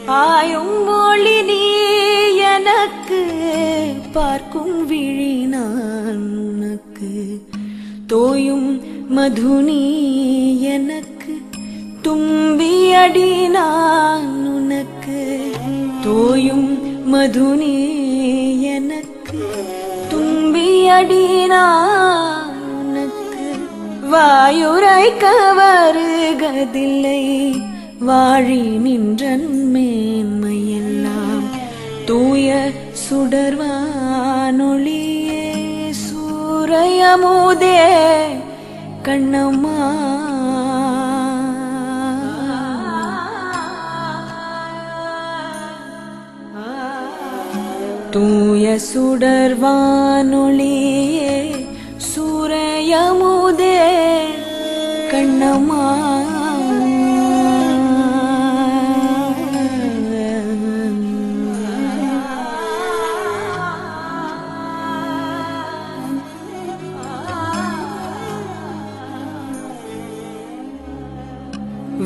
ஆயும் மொழி நீ எனக்கு, பார்க்கும் விழி நான் உனக்கு. தோயும் மதுனி எனக்கு, தும்பியடி நான் உனக்கு. தோயும் மதுனி எனக்கு, தும்பியடி நான் உனக்கு. வாயுரைக்க வருகதில்லை வாழி நின்றன் மேன்மையெல்லாம். தூய சுடர்வானொளியே சூரையமுதே கண்ணம்மா. தூய சுடர்வானொளியே சூரையமுதே கண்ணம்மா.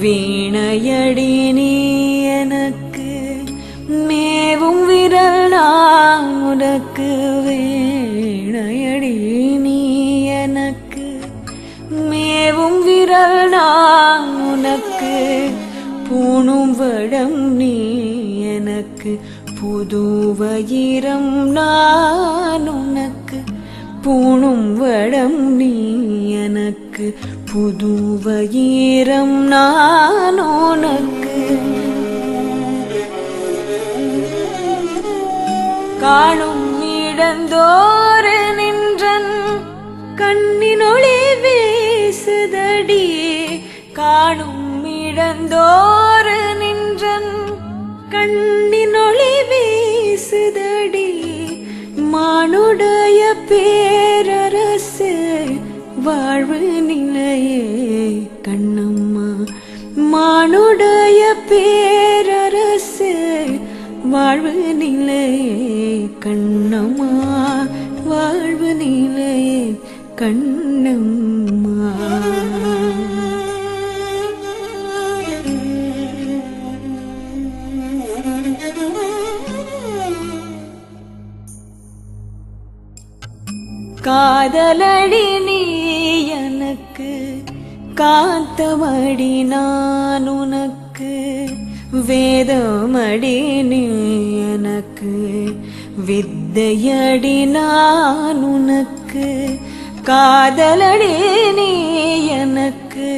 வீணையடி நீ எனக்கு, மேவும் விரல் நான் உனக்கு. வீணையடி நீ எனக்கு, மேவும் விரல் நான் உனக்கு. பூணும் வடம் நீ எனக்கு, புதுவயிரம் நான் உனக்கு. பூணும் வடம் நீ எனக்கு, புதுவயிரம் நான் உனக்கு. காணும் இடந்தோறு நின்றன் கண்ணினொளி வீசுதடி. காணும் இடந்தோறு நின்றன் கண்ணினொளி வீசுதடி. மானுடைய பேரரசு வாழ்வு நிலையே கண்ணம்மா. மானுடைய பேரரசு வாழ்வு நிலையே கண்ணம்மா. வாழ்வு நிலையே கண்ணம்மா. காதலடி நீ எனக்கு, காத்தமடி நான் உனக்கு. வேதமடி நீ எனக்கு, வித்தையடி நான் உனக்கு. காதலடி நீ எனக்கு,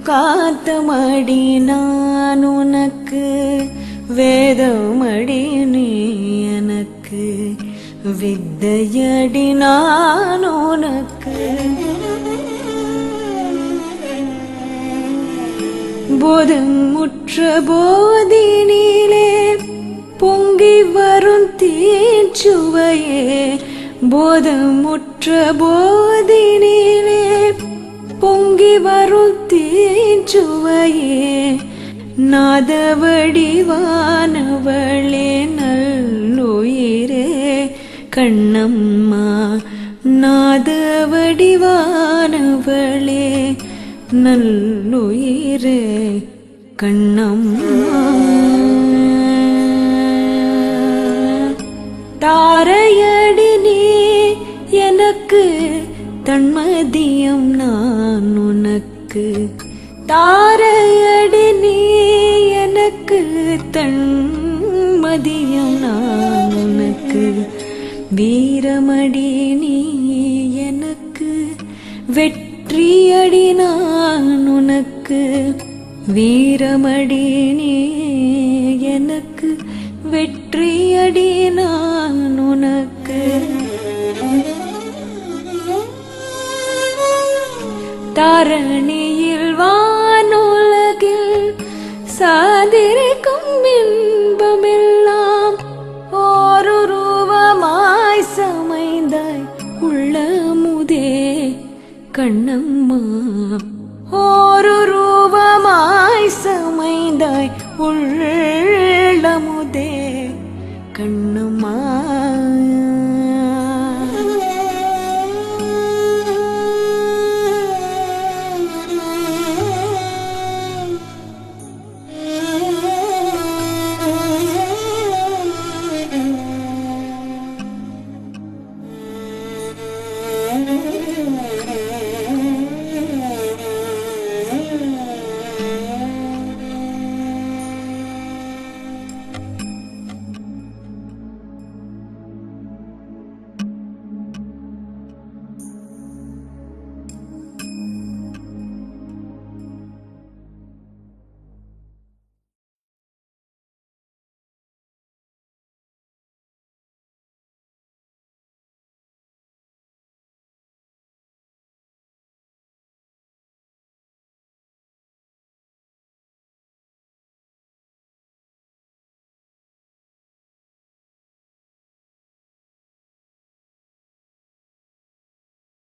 காத்தமடி நான் உனக்கு. வேதமடி நீ எனக்கு, வித்தையடி நான் உனக்கு. போதம் முற்ற போதினிலே பொங்கி வரும் தீச்சுவையே. போதம் முற்ற போதினிலே பொங்கி வரும் தீச்சுவையே. நாதவடிவானவளே நல்லுயிரே கண்ணம்மா. நாதவடிவானவளே நல்லுயிரே கண்ணம்மா. தாரையடி நீ எனக்கு, தன்மதியம் நான் உனக்கு. தாரையடி நீ எனக்கு, தன்மதியம் நான் உனக்கு. வீரமடி நீ எனக்கு, வெற்றியடி நான் உனக்கு. வீரமடி நீ எனக்கு, வெற்றியடி நான் உனக்கு. தாரணியில் வானுலகில் சாதிரிக்கும் இன்பமெல்லாம் ஒரு ரூபமாய் சமைந்தாய் உள்ளமுதே கண்ணம்மா. ஒரு ரூபமாய் சமைந்தாய் உள்ளமுதே கண்ணம்மா.